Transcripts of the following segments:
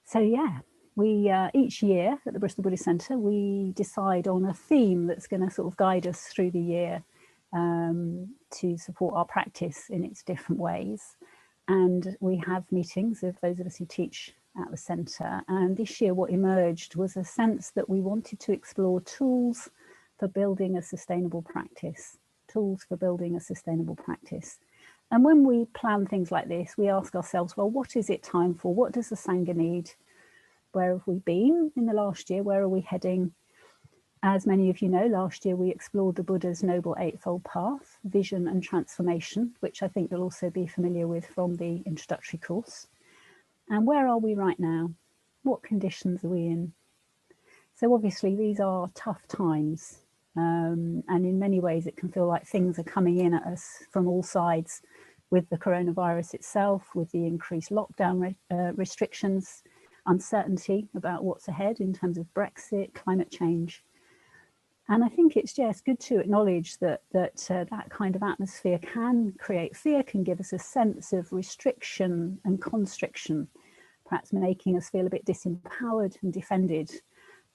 So yeah, we each year at the Bristol Buddhist Centre, we decide on a theme that's going to sort of guide us through the year to support our practice in its different ways. And we have meetings of those of us who teach at the centre. And this year what emerged was a sense that we wanted to explore tools for building a sustainable practice, tools for building a sustainable practice. And when we plan things like this, we ask ourselves, well, what is it time for? What does the Sangha need? Where have we been in the last year? Where are we heading? As many of you know, last year we explored the Buddha's Noble Eightfold Path, vision and transformation, which I think you'll also be familiar with from the introductory course. And where are we right now? What conditions are we in? So obviously these are tough times. And in many ways it can feel like things are coming in at us from all sides, with the coronavirus itself, with the increased lockdown restrictions, uncertainty about what's ahead in terms of Brexit, climate change. And I think it's just good to acknowledge that that kind of atmosphere can create fear, can give us a sense of restriction and constriction, perhaps making us feel a bit disempowered and defended.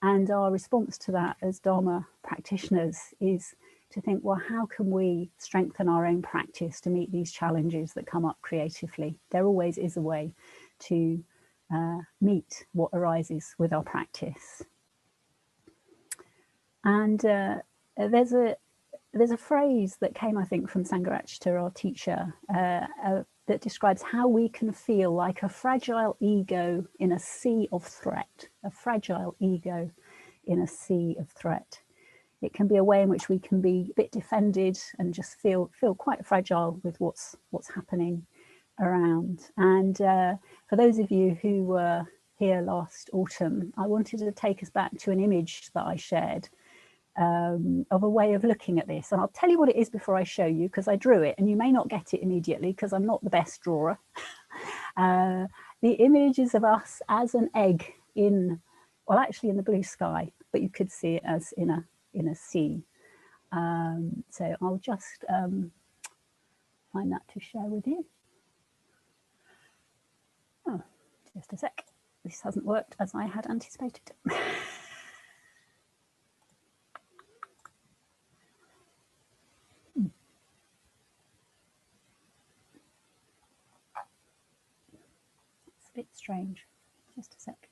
And our response to that as Dharma practitioners is to think, well, how can we strengthen our own practice to meet these challenges that come up creatively? There always is a way to meet what arises with our practice. And there's a phrase that came, I think, from Sangha, our teacher, that describes how we can feel like a fragile ego in a sea of threat, a fragile ego in a sea of threat. It can be a way in which we can be a bit defended and just feel quite fragile with what's happening around. And for those of you who were here last autumn, I wanted to take us back to an image that I shared of a way of looking at this. And I'll tell you what it is before I show you, because I drew it and you may not get it immediately because I'm not the best drawer. The image is of us as an egg in, well, actually in the blue sky, but you could see it as in a sea. So I'll just find that to share with you. Oh, just a sec. This hasn't worked as I had anticipated. It's a bit strange. Just a sec.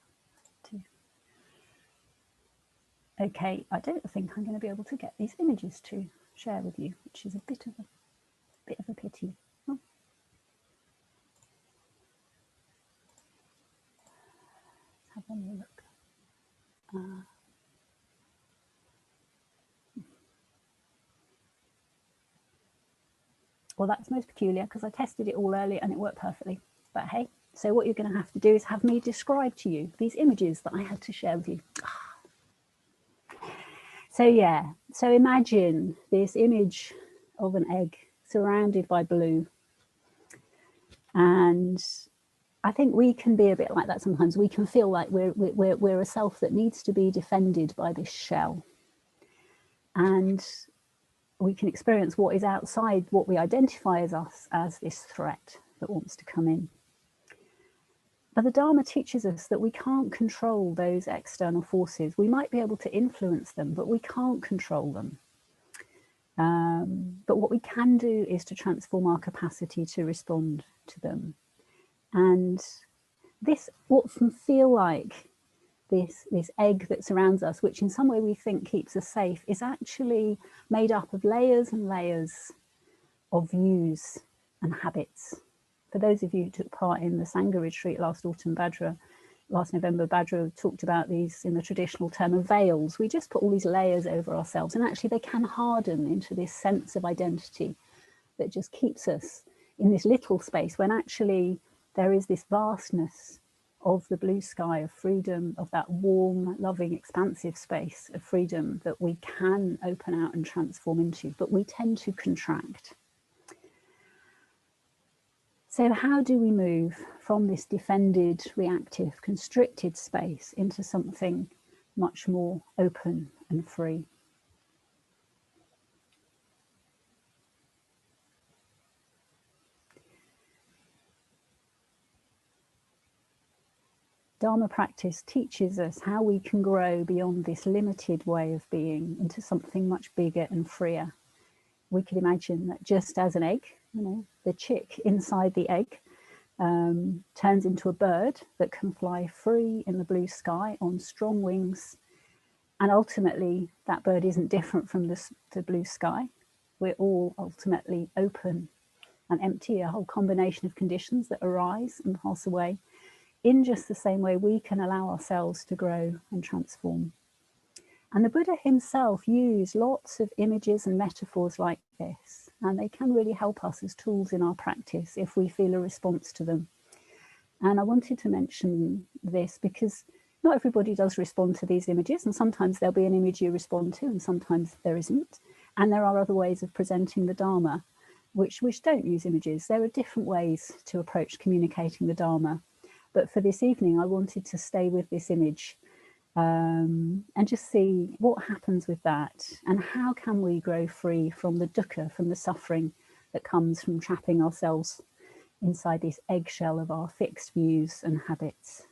Okay, I don't think I'm going to be able to get these images to share with you, which is a bit of a pity. Oh. Let's have one more look. Well, that's most peculiar because I tested it all earlier and it worked perfectly. But hey, so what you're going to have to do is have me describe to you these images that I had to share with you. So yeah, so imagine this image of an egg surrounded by blue. And I think we can be a bit like that sometimes. We can feel like we're a self that needs to be defended by this shell. And we can experience what is outside what we identify as us as this threat that wants to come in. But the Dharma teaches us that we can't control those external forces. We might be able to influence them, but we can't control them. But what we can do is to transform our capacity to respond to them. And this, what can feel like this egg that surrounds us, which in some way we think keeps us safe, is actually made up of layers and layers of views and habits. For those of you who took part in the Sangha retreat last November, Badra talked about these in the traditional term of veils. We just put all these layers over ourselves, and actually they can harden into this sense of identity that just keeps us in this little space, when actually there is this vastness of the blue sky of freedom, of that warm, loving, expansive space of freedom that we can open out and transform into, but we tend to contract. So how do we move from this defended, reactive, constricted space into something much more open and free? Dharma practice teaches us how we can grow beyond this limited way of being into something much bigger and freer. We could imagine that just as an egg, the chick inside the egg turns into a bird that can fly free in the blue sky on strong wings. And ultimately, that bird isn't different from the blue sky. We're all ultimately open and empty, a whole combination of conditions that arise and pass away, in just the same way we can allow ourselves to grow and transform. And the Buddha himself used lots of images and metaphors like this, and they can really help us as tools in our practice if we feel a response to them. And I wanted to mention this because not everybody does respond to these images, and sometimes there'll be an image you respond to and sometimes there isn't. And there are other ways of presenting the Dharma which don't use images. There are different ways to approach communicating the Dharma. But for this evening, I wanted to stay with this image and just see what happens with that and how can we grow free from the dukkha, from the suffering that comes from trapping ourselves inside this eggshell of our fixed views and habits.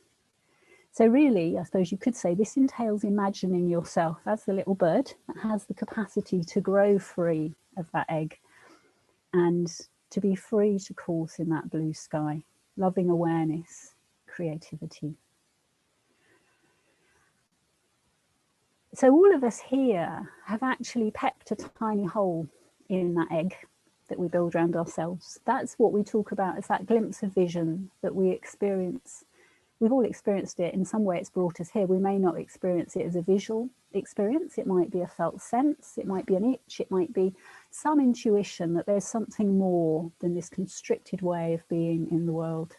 So really, I suppose you could say this entails imagining yourself as the little bird that has the capacity to grow free of that egg and to be free to course in that blue sky, loving awareness, creativity. So all of us here have actually pecked a tiny hole in that egg that we build around ourselves. That's what we talk about as that glimpse of vision that we experience. We've all experienced it. In some way it's brought us here. We may not experience it as a visual experience. It might be a felt sense. It might be an itch. It might be some intuition that there's something more than this constricted way of being in the world.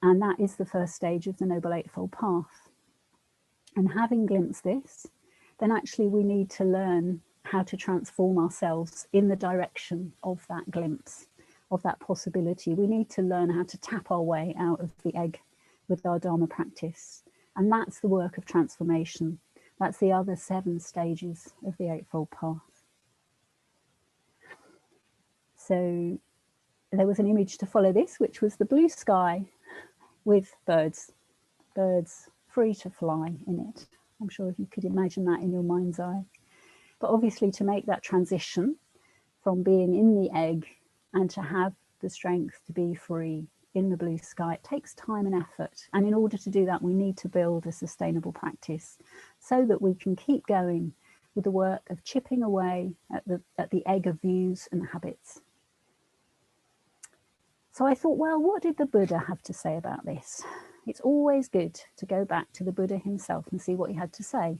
And that is the first stage of the Noble Eightfold Path. And having glimpsed this, then actually we need to learn how to transform ourselves in the direction of that glimpse, of that possibility. We need to learn how to tap our way out of the egg with our Dharma practice. And that's the work of transformation. That's the other 7 stages of the Eightfold Path. So there was an image to follow this, which was the blue sky with birds free to fly in it. I'm sure if you could imagine that in your mind's eye. But obviously to make that transition from being in the egg and to have the strength to be free in the blue sky, it takes time and effort. And in order to do that, we need to build a sustainable practice so that we can keep going with the work of chipping away at the egg of views and habits. So I thought, well, what did the Buddha have to say about this? It's always good to go back to the Buddha himself and see what he had to say.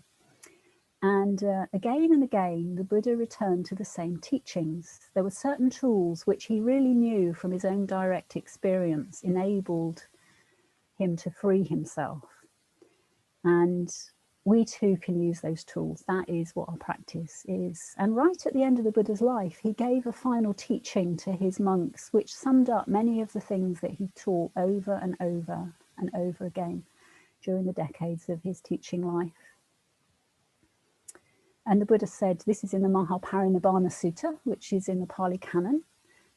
And again and again, the Buddha returned to the same teachings. There were certain tools which he really knew from his own direct experience enabled him to free himself. And we too can use those tools. That is what our practice is. And right at the end of the Buddha's life, he gave a final teaching to his monks, which summed up many of the things that he taught over and over and over again during the decades of his teaching life. And the Buddha said, this is in the Mahaparinibbana Sutta, which is in the Pali Canon,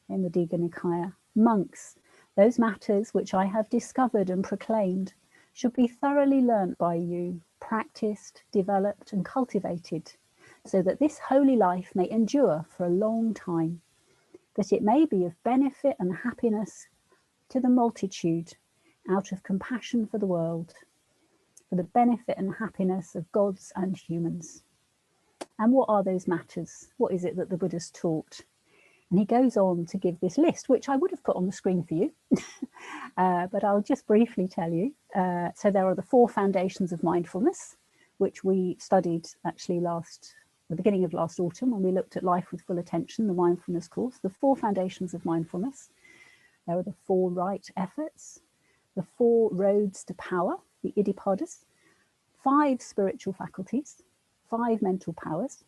in the Digha Nikaya. Monks, those matters which I have discovered and proclaimed should be thoroughly learnt by you, practiced, developed and cultivated, so that this holy life may endure for a long time, that it may be of benefit and happiness to the multitude, out of compassion for the world, for the benefit and happiness of gods and humans. And what are those matters? What is it that the Buddha's taught? And he goes on to give this list, which I would have put on the screen for you, but I'll just briefly tell you. So there are the 4 foundations of mindfulness, which we studied actually the beginning of last autumn when we looked at Life with Full Attention, the mindfulness course. The 4 foundations of mindfulness. There are the 4 right efforts, the 4 roads to power, the Iddhipadas, 5 spiritual faculties, 5 mental powers,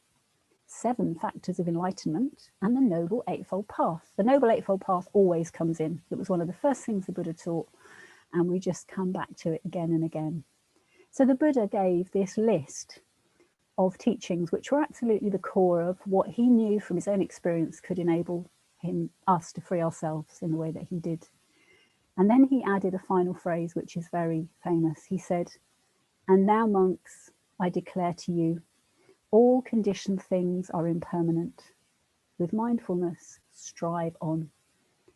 7 factors of enlightenment, and the Noble Eightfold Path. The Noble Eightfold Path always comes in. It was one of the first things the Buddha taught, and we just come back to it again and again. So the Buddha gave this list of teachings which were absolutely the core of what he knew from his own experience could enable us to free ourselves in the way that he did. And then he added a final phrase, which is very famous. He said, "And now, monks, I declare to you, all conditioned things are impermanent. With mindfulness, strive on."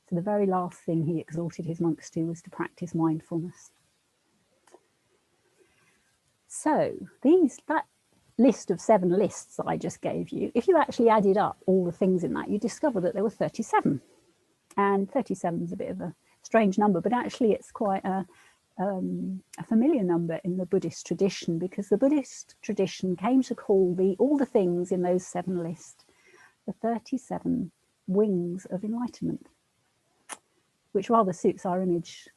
So the very last thing he exhorted his monks to was to practice mindfulness. So that list of 7 lists that I just gave you, if you actually added up all the things in that, you discover that there were 37. And 37 is a bit of a strange number, but actually it's quite a familiar number in the Buddhist tradition, because the Buddhist tradition came to call all the things in those 7 lists the 37 wings of enlightenment, which rather suits our image.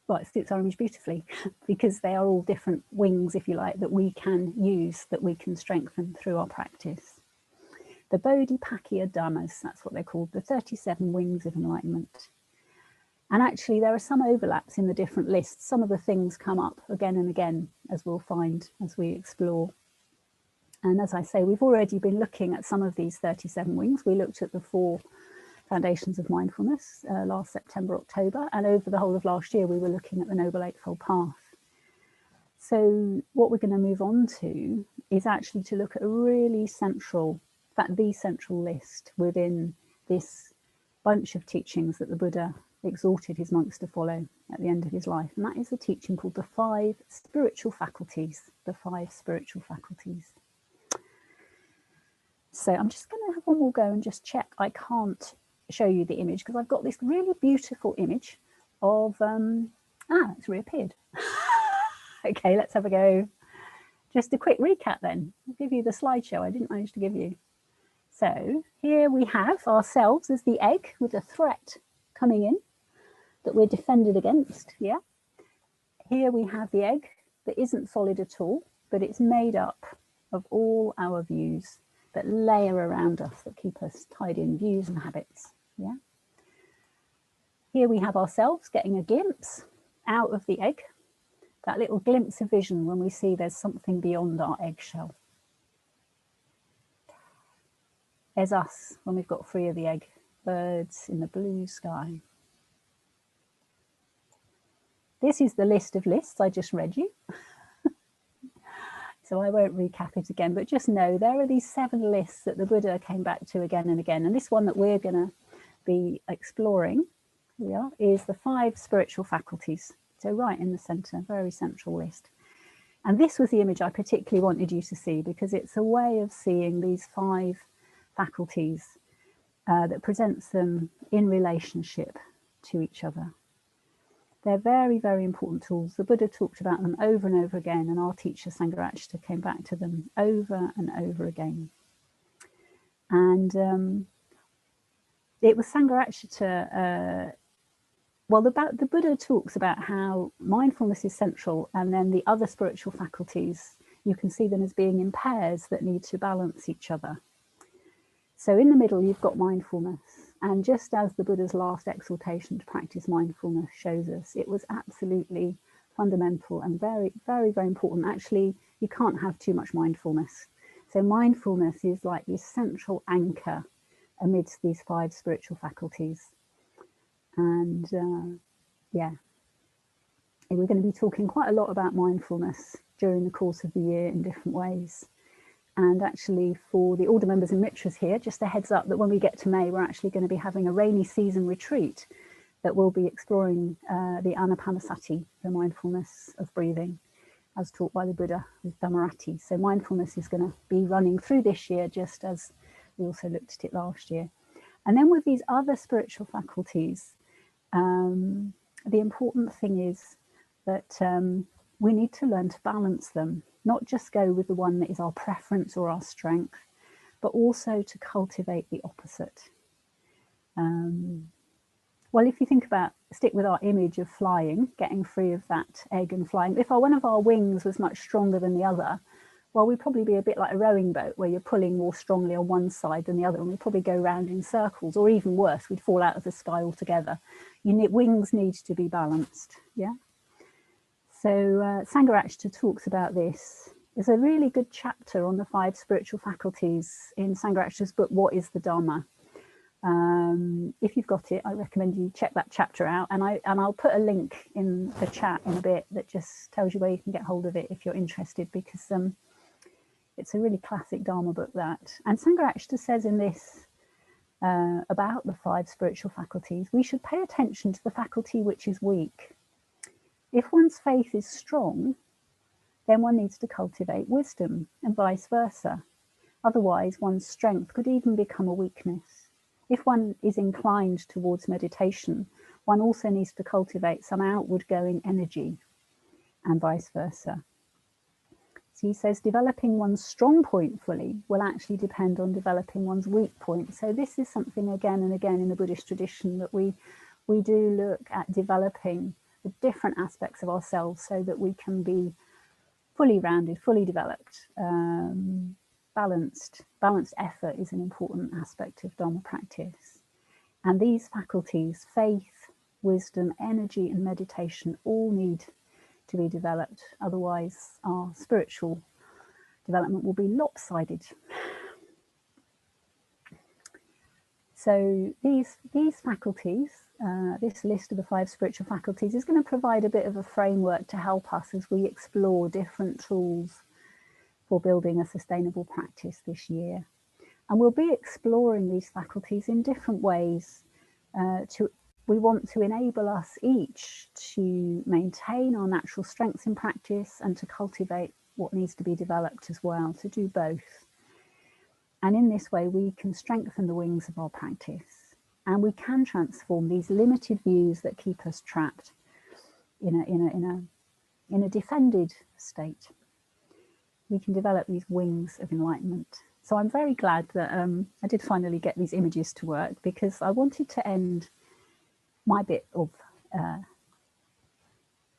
Well, it suits our image beautifully, because they are all different wings, if you like, that we can use, that we can strengthen through our practice. The Bodhipakya Dhammas, that's what they're called, the 37 wings of enlightenment. And actually there are some overlaps in the different lists. Some of the things come up again and again, as we'll find as we explore. And as I say, we've already been looking at some of these 37 wings. We looked at the 4 foundations of mindfulness last September, October, and over the whole of last year we were looking at the Noble Eightfold Path. So what we're going to move on to is actually to look at a really central, in fact the central list within this bunch of teachings that the Buddha exhorted his monks to follow at the end of his life, and that is a teaching called the 5 Spiritual Faculties. The 5 Spiritual Faculties. So I'm just going to have one more go and just check I can't show you the image, because I've got this really beautiful image of it's reappeared. Okay, let's have a go. Just a quick recap then. I'll give you the slideshow I didn't manage to give you. So here we have ourselves as the egg with a threat coming in that we're defended against. Yeah. Here we have the egg that isn't solid at all, but it's made up of all our views that layer around us, that keep us tied in, views and habits. Yeah. Here we have ourselves getting a glimpse out of the egg, that little glimpse of vision when we see there's something beyond our eggshell. There's us when we've got free of the egg, birds in the blue sky. This is the list of lists I just read you. So I won't recap it again, but just know there are these 7 lists that the Buddha came back to again and again. And this one that we're going to be exploring, here we are, is the 5 Spiritual Faculties. So right in the centre, very central list. And this was the image I particularly wanted you to see, because it's a way of seeing these 5 faculties that presents them in relationship to each other. They're very, very important tools. The Buddha talked about them over and over again, and our teacher Sangha came back to them over and over again. And it was Sangha well, the Buddha talks about how mindfulness is central, and then the other spiritual faculties, you can see them as being in pairs that need to balance each other. So in the middle, you've got mindfulness. And just as the Buddha's last exhortation to practice mindfulness shows us, it was absolutely fundamental and very, very, very important. Actually, you can't have too much mindfulness. So mindfulness is like the essential anchor amidst these 5 spiritual faculties. And yeah, we're going to be talking quite a lot about mindfulness during the course of the year in different ways. And actually, for the Order members and Mitras here, just a heads up that when we get to May, we're actually going to be having a rainy season retreat that will be exploring the Anapanasati, the mindfulness of breathing, as taught by the Buddha with Dhammarati. So mindfulness is going to be running through this year, just as we also looked at it last year. And then with these other spiritual faculties, the important thing is that we need to learn to balance them. Not just go with the one that is our preference or our strength, but also to cultivate the opposite. Well, if you think about, stick with our image of flying, getting free of that egg and flying. If one of our wings was much stronger than the other, well, we'd probably be a bit like a rowing boat where you're pulling more strongly on one side than the other, and we'd probably go round in circles, or even worse, we'd fall out of the sky altogether. Wings need to be balanced, yeah? So Sangha talks about this. There's a really good chapter on the 5 spiritual faculties in Sangha book, What is the Dharma? If you've got it, I recommend you check that chapter out, and I'll put a link in the chat in a bit that just tells you where you can get hold of it if you're interested, because it's a really classic Dharma book, that. And Sangha actually says in this about the 5 spiritual faculties, we should pay attention to the faculty which is weak. If one's faith is strong, then one needs to cultivate wisdom, and vice versa. Otherwise, one's strength could even become a weakness. If one is inclined towards meditation, one also needs to cultivate some outward going energy, and vice versa. So he says developing one's strong point fully will actually depend on developing one's weak point. So this is something again and again in the Buddhist tradition, that we do look at developing the different aspects of ourselves so that we can be fully rounded, fully developed. Balanced effort is an important aspect of Dharma practice. And these faculties, faith, wisdom, energy, and meditation, all need to be developed. Otherwise, our spiritual development will be lopsided. So these faculties, this list of the 5 spiritual faculties, is going to provide a bit of a framework to help us as we explore different tools for building a sustainable practice this year. And we'll be exploring these faculties in different ways. We want to enable us each to maintain our natural strengths in practice and to cultivate what needs to be developed as well, to do both. And in this way, we can strengthen the wings of our practice, and we can transform these limited views that keep us trapped in a defended state. We can develop these wings of enlightenment. So I'm very glad that I did finally get these images to work, because I wanted to end my bit of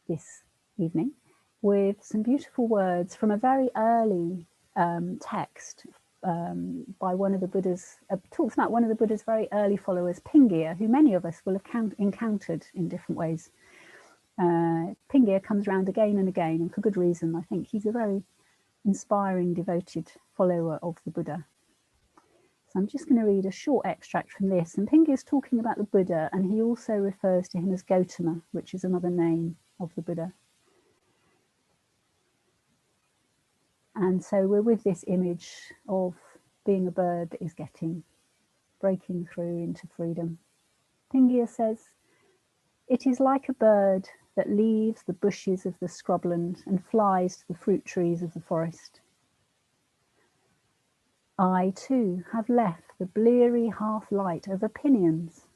this evening with some beautiful words from a very early text by one of the Buddha's, talks about one of the Buddha's very early followers, Pingyur, who many of us will have encountered in different ways. Pingyur comes around again and again, and for good reason. I think he's a very inspiring, devoted follower of the Buddha. So I'm just going to read a short extract from this. And Pingyur is talking about the Buddha, and he also refers to him as Gautama, which is another name of the Buddha. And so we're with this image of being a bird that is breaking through into freedom. Pingyur says, "It is like a bird that leaves the bushes of the scrubland and flies to the fruit trees of the forest. I too have left the bleary half-light of opinions.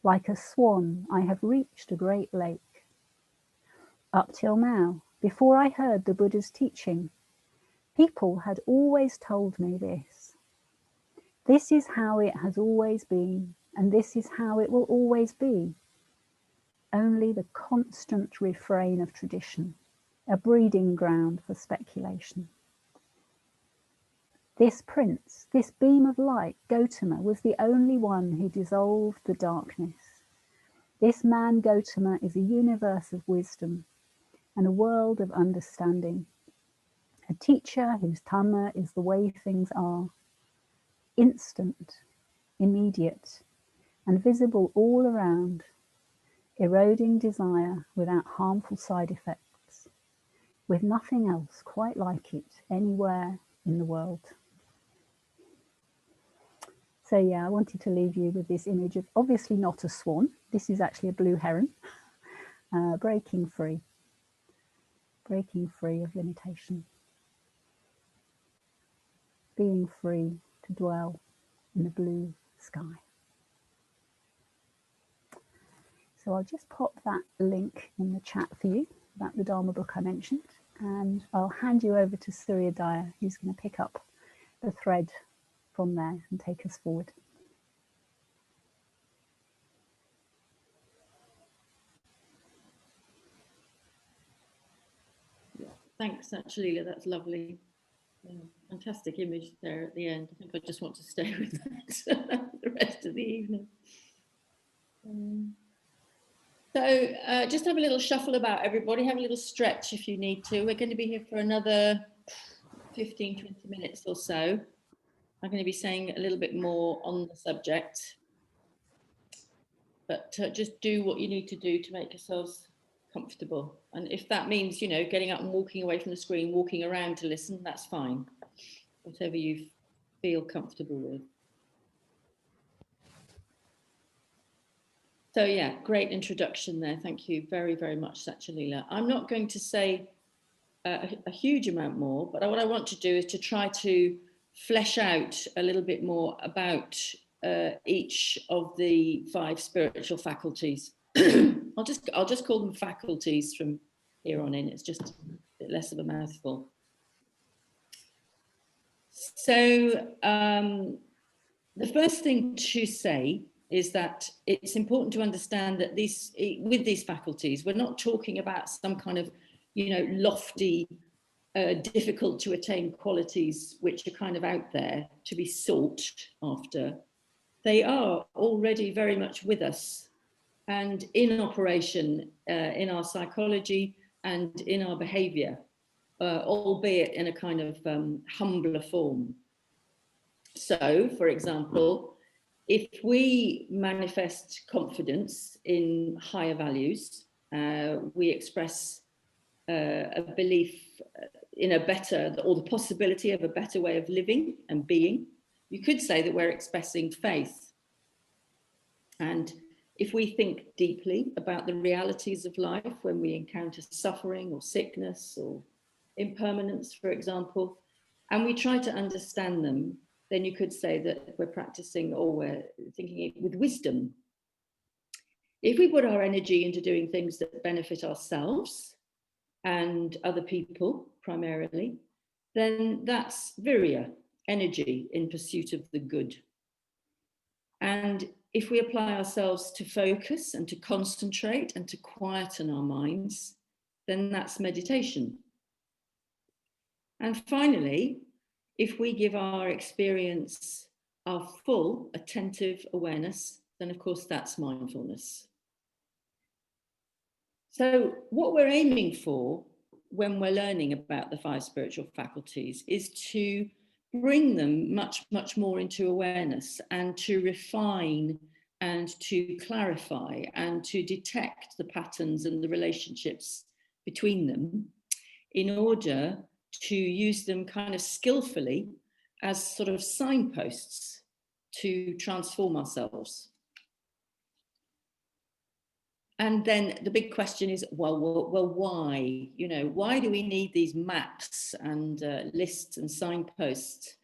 Like a swan, I have reached a great lake. Up till now, before I heard the Buddha's teaching, people had always told me this. This is how it has always been, and this is how it will always be. Only the constant refrain of tradition, a breeding ground for speculation. This prince, this beam of light, Gautama, was the only one who dissolved the darkness. This man Gautama is a universe of wisdom and a world of understanding. A teacher whose Dharma is the way things are, instant, immediate, and visible all around, eroding desire without harmful side effects, with nothing else quite like it anywhere in the world." So yeah, I wanted to leave you with this image of, obviously not a swan, this is actually a blue heron, breaking free of limitation, being free to dwell in the blue sky. So I'll just pop that link in the chat for you about the Dharma book I mentioned, and I'll hand you over to Surya Daya, who's going to pick up the thread from there and take us forward. Thanks, Leela, that's lovely. Fantastic image there at the end. I think I just want to stay with that the rest of the evening. So just have a little shuffle about, everybody. Have a little stretch if you need to. We're going to be here for another 15-20 minutes or so. I'm going to be saying a little bit more on the subject, but just do what you need to do to make yourselves comfortable. And if that means, you know, getting up and walking away from the screen, walking around to listen, that's fine. Whatever you feel comfortable with. So yeah, great introduction there. Thank you very, very much, Sachalila. I'm not going to say a huge amount more, but what I want to do is to try to flesh out a little bit more about each of the 5 spiritual faculties. I'll just call them faculties from here on in. It's just a bit less of a mouthful. So the first thing to say is that it's important to understand that with these faculties, we're not talking about some kind of, you know, lofty, difficult to attain qualities which are kind of out there to be sought after. They are already very much with us and in operation in our psychology and in our behavior, albeit in a kind of humbler form. So, for example, if we manifest confidence in higher values, we express a belief in a better, or the possibility of a better way of living and being, you could say that we're expressing faith. And if we think deeply about the realities of life when we encounter suffering or sickness or impermanence, for example, and we try to understand them, then you could say that we're practicing, or we're thinking it with wisdom. If we put our energy into doing things that benefit ourselves and other people primarily, then that's virya, energy in pursuit of the good. And if we apply ourselves to focus and to concentrate and to quieten our minds, then that's meditation. And finally, if we give our experience our full attentive awareness, then of course that's mindfulness. So what we're aiming for when we're learning about the 5 spiritual faculties is to bring them much, much more into awareness and to refine and to clarify and to detect the patterns and the relationships between them in order to use them kind of skillfully as sort of signposts to transform ourselves. And then the big question is, well, why? You know, why do we need these maps and lists and signposts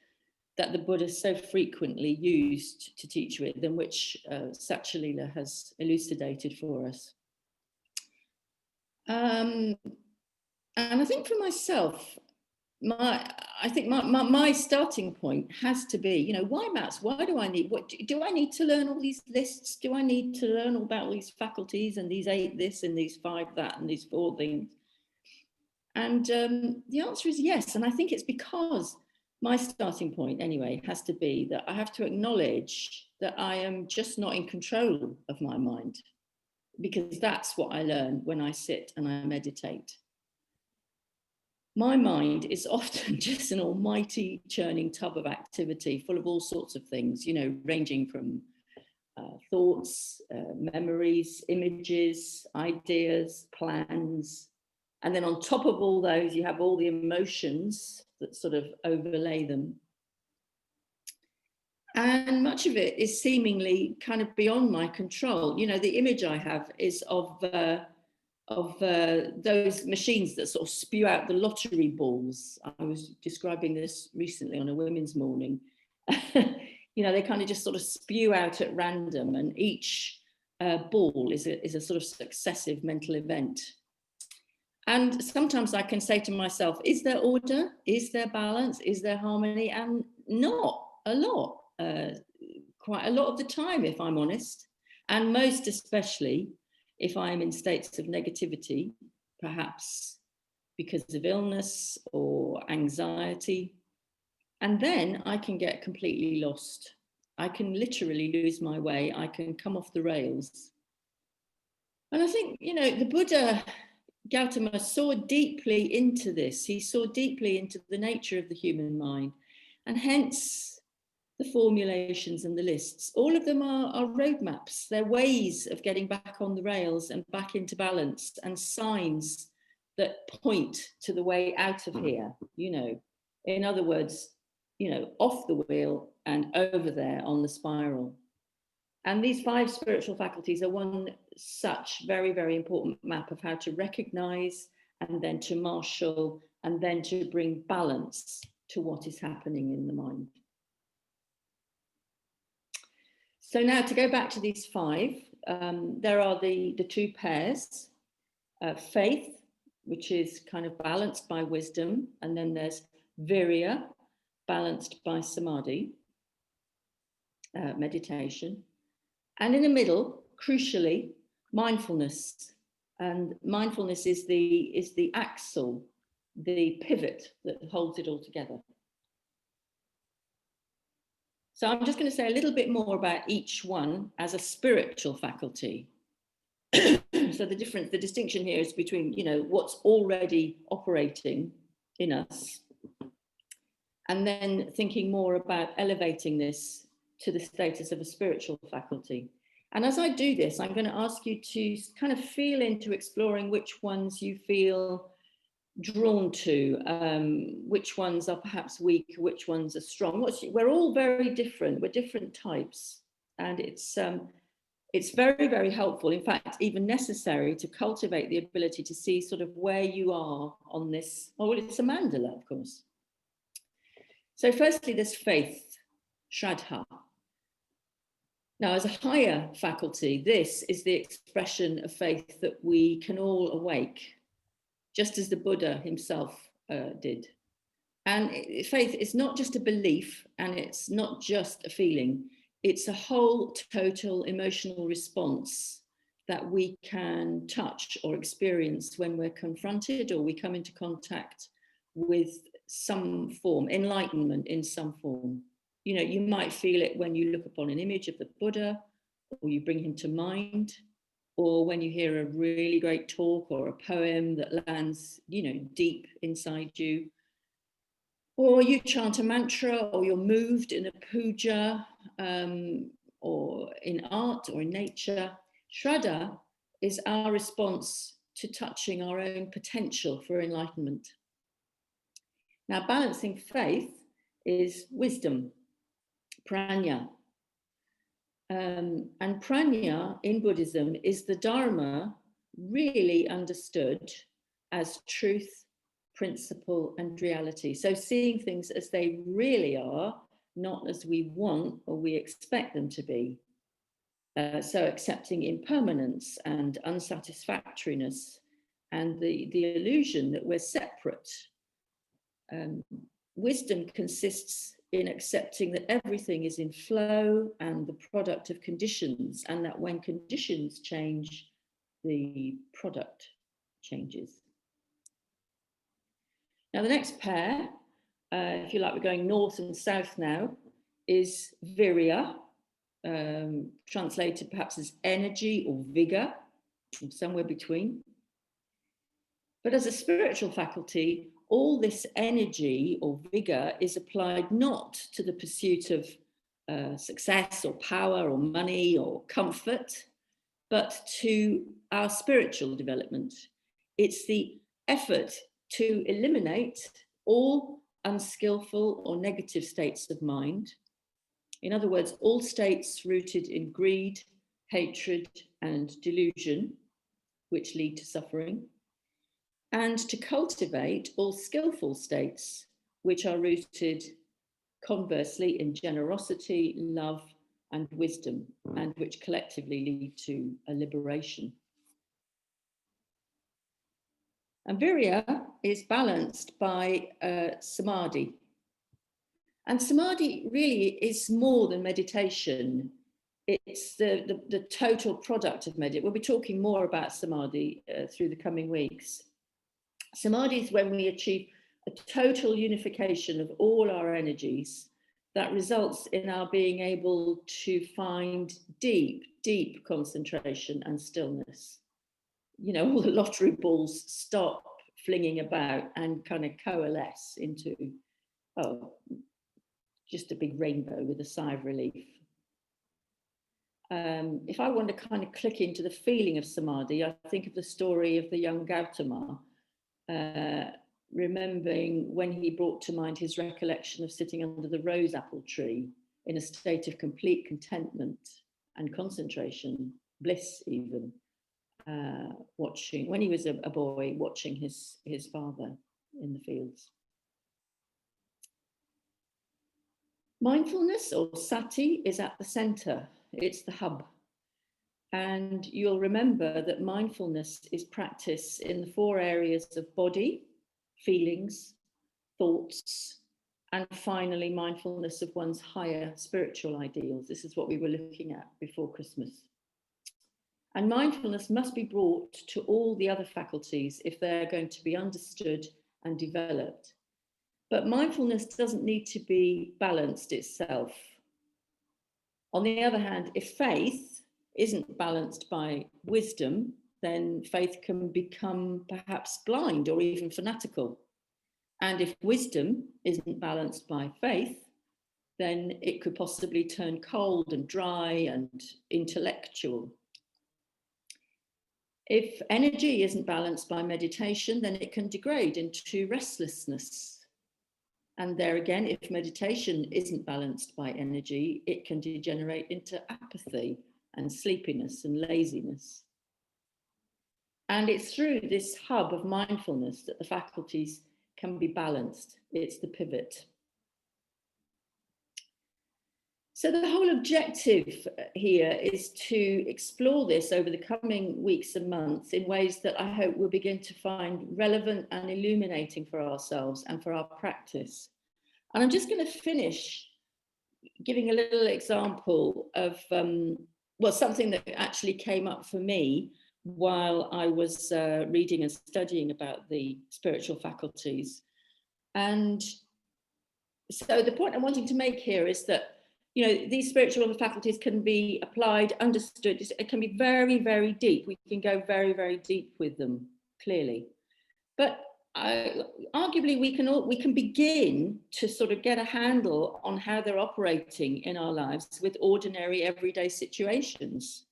that the Buddha so frequently used to teach with, and which Sachalila has elucidated for us? And I think for myself, my starting point has to be, you know, why maths? Why do I need, what do I need to learn all these lists? Do I need to learn all about all these faculties and these 8 this and these 5 that and these 4 things? And the answer is yes. And I think it's because my starting point anyway has to be that I have to acknowledge that I am just not in control of my mind, because that's what I learn when I sit and I meditate. My mind is often just an almighty churning tub of activity full of all sorts of things, you know, ranging from thoughts, memories, images, ideas, plans. And then on top of all those, you have all the emotions that sort of overlay them. And much of it is seemingly kind of beyond my control. You know, the image I have is of those machines that sort of spew out the lottery balls. I was describing this recently on a women's morning. You know, they kind of just sort of spew out at random, and each ball is a sort of successive mental event. And sometimes I can say to myself, is there order? Is there balance? Is there harmony? And not a lot, quite a lot of the time, if I'm honest. And most especially if I am in states of negativity, perhaps because of illness or anxiety. And then I can get completely lost. I can literally lose my way. I can come off the rails. And I think, you know, the Buddha, Gautama, saw deeply into this. He saw deeply into the nature of the human mind. And hence, the formulations and the lists. All of them are roadmaps. They're ways of getting back on the rails and back into balance, and signs that point to the way out of here, you know. In other words, you know, off the wheel and over there on the spiral. And these 5 spiritual faculties are one such very, very important map of how to recognize, and then to marshal, and then to bring balance to what is happening in the mind. So now to go back to these 5, there are the 2 pairs, faith, which is kind of balanced by wisdom, and then there's virya, balanced by samadhi, meditation. And in the middle, crucially, mindfulness. And mindfulness is the axle, the pivot that holds it all together. So I'm just going to say a little bit more about each one as a spiritual faculty. So the distinction here is between, you know, what's already operating in us, and then thinking more about elevating this to the status of a spiritual faculty. And as I do this, I'm going to ask you to kind of feel into exploring which ones you feel drawn to, which ones are perhaps weak, which ones are strong. We're all very different. We're different types, and it's very, very helpful, in fact, even necessary, to cultivate the ability to see sort of where you are on this. Oh, well, it's a mandala, of course. So firstly, there's faith, Shraddha. Now, as a higher faculty, this is the expression of faith that we can all awake, just as the Buddha himself did. And faith is not just a belief, and it's not just a feeling. It's a whole total emotional response that we can touch or experience when we're confronted or we come into contact with some form, enlightenment in some form. You know, you might feel it when you look upon an image of the Buddha, or you bring him to mind, or when you hear a really great talk or a poem that lands, you know, deep inside you, or you chant a mantra, or you're moved in a puja, or in art or in nature. Shraddha is our response to touching our own potential for enlightenment. Now, balancing faith is wisdom, prajna. And prajna in Buddhism is the Dharma really understood as truth, principle, and reality. So seeing things as they really are, not as we want or we expect them to be. So accepting impermanence and unsatisfactoriness and the illusion that we're separate. Wisdom consists in accepting that everything is in flow and the product of conditions, and that when conditions change, the product changes. Now, the next pair, if you like, we're going north and south now, is virya, translated perhaps as energy or vigor, or somewhere between. But as a spiritual faculty, all this energy or vigor is applied not to the pursuit of success or power or money or comfort, but to our spiritual development. It's the effort to eliminate all unskillful or negative states of mind. In other words, all states rooted in greed, hatred, and delusion, which lead to suffering. And to cultivate all skillful states, which are rooted conversely in generosity, love, and wisdom, and which collectively lead to a liberation. And virya is balanced by samadhi. And samadhi really is more than meditation. It's the total product of meditation. We'll be talking more about samadhi through the coming weeks. Samadhi is when we achieve a total unification of all our energies that results in our being able to find deep, deep concentration and stillness. You know, all the lottery balls stop flinging about and kind of coalesce into, just a big rainbow with a sigh of relief. If I want to kind of click into the feeling of samadhi, I think of the story of the young Gautama, remembering when he brought to mind his recollection of sitting under the rose apple tree in a state of complete contentment and concentration, bliss even, watching, when he was a boy, watching his father in the fields. Mindfulness, or sati, is at the center. It's the hub. And you'll remember that mindfulness is practice in the 4 areas of body, feelings, thoughts, and finally mindfulness of one's higher spiritual ideals. This is what we were looking at before Christmas. And mindfulness must be brought to all the other faculties if they're going to be understood and developed. But mindfulness doesn't need to be balanced itself. On the other hand, if faith isn't balanced by wisdom, then faith can become perhaps blind or even fanatical. And if wisdom isn't balanced by faith, then it could possibly turn cold and dry and intellectual. If energy isn't balanced by meditation, then it can degrade into restlessness. And there again, if meditation isn't balanced by energy, it can degenerate into apathy and sleepiness and laziness. And it's through this hub of mindfulness that the faculties can be balanced. It's the pivot. So the whole objective here is to explore this over the coming weeks and months in ways that I hope we'll begin to find relevant and illuminating for ourselves and for our practice. And I'm just going to finish giving a little example of, something that actually came up for me while I was reading and studying about the spiritual faculties. And so the point I'm wanting to make here is that, you know, these spiritual faculties can be applied, understood. It can be very, very deep. We can go very, very deep with them, clearly. But arguably, we can begin to sort of get a handle on how they're operating in our lives with ordinary, everyday situations.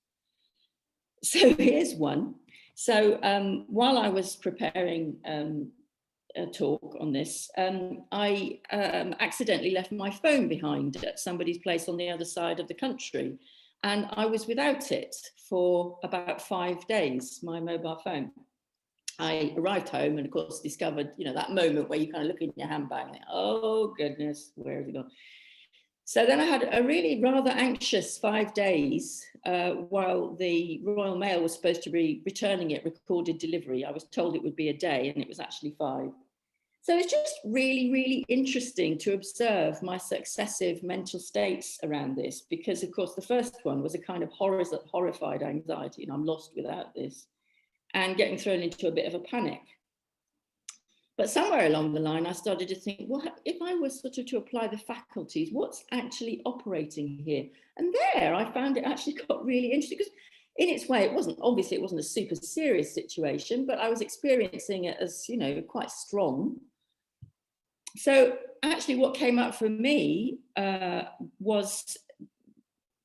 So here's one. So while I was preparing a talk on this, I accidentally left my phone behind at somebody's place on the other side of the country. And I was without it for about 5 days, my mobile phone. I arrived home and of course discovered, you know, that moment where you kind of look in your handbag and think, oh goodness, where has it gone? So then I had a really rather anxious 5 days while the Royal Mail was supposed to be returning it, recorded delivery. I was told it would be a day and it was actually 5. So it's just really, really interesting to observe my successive mental states around this, because of course the first one was a kind of horrified anxiety, and I'm lost without this, and getting thrown into a bit of a panic. But somewhere along the line, I started to think, well, if I was sort of to apply the faculties, what's actually operating here? And there I found it actually got really interesting, because in its way, it wasn't a super serious situation, but I was experiencing it as, you know, quite strong. So actually what came up for me was,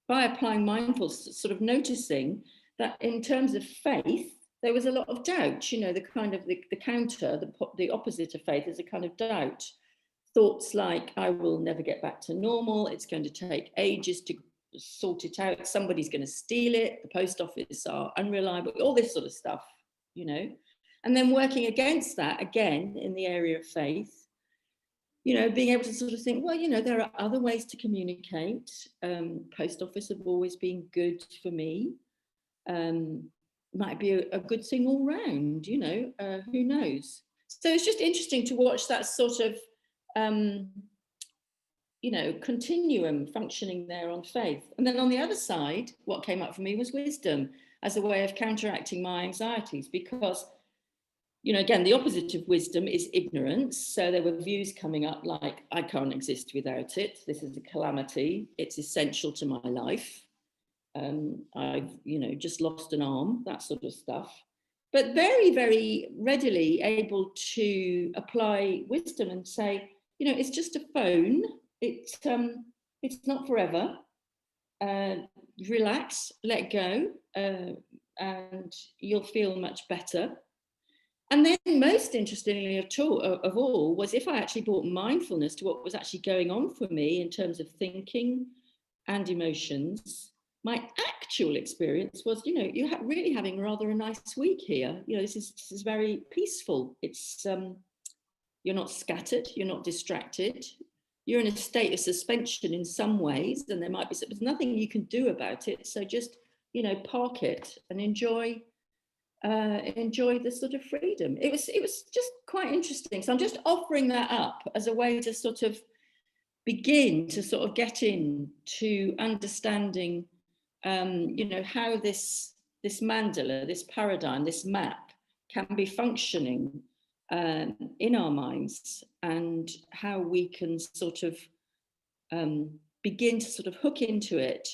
by applying mindfulness, sort of noticing that in terms of faith, there was a lot of doubt, you know, the kind of the counter, the opposite of faith is a kind of doubt. Thoughts like, I will never get back to normal, it's going to take ages to sort it out, somebody's going to steal it, the post office are unreliable, all this sort of stuff, you know. And then working against that, again, in the area of faith, you know, being able to sort of think, well, you know, there are other ways to communicate. Post office have always been good for me. Might be a good thing all round, you know, who knows? So it's just interesting to watch that sort of, you know, continuum functioning there on faith. And then on the other side, what came up for me was wisdom as a way of counteracting my anxieties, because, you know, again, the opposite of wisdom is ignorance. So there were views coming up like, I can't exist without it. This is a calamity. It's essential to my life. I've, you know, just lost an arm, that sort of stuff. But very, very readily able to apply wisdom and say, you know, it's just a phone. it's not forever. Relax, let go, and you'll feel much better. And then most interestingly of all was if I actually brought mindfulness to what was actually going on for me in terms of thinking and emotions, my actual experience was, you know, you're really having rather a nice week here. You know, this is very peaceful. It's you're not scattered, you're not distracted. You're in a state of suspension in some ways, and there might be there's nothing you can do about it. So just, you know, park it and enjoy the sort of freedom. It was just quite interesting. So I'm just offering that up as a way to sort of begin to sort of get in to understanding, you know, how this mandala, this paradigm, this map can be functioning in our minds, and how we can sort of begin to sort of hook into it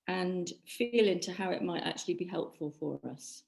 and feel into how it might actually be helpful for us.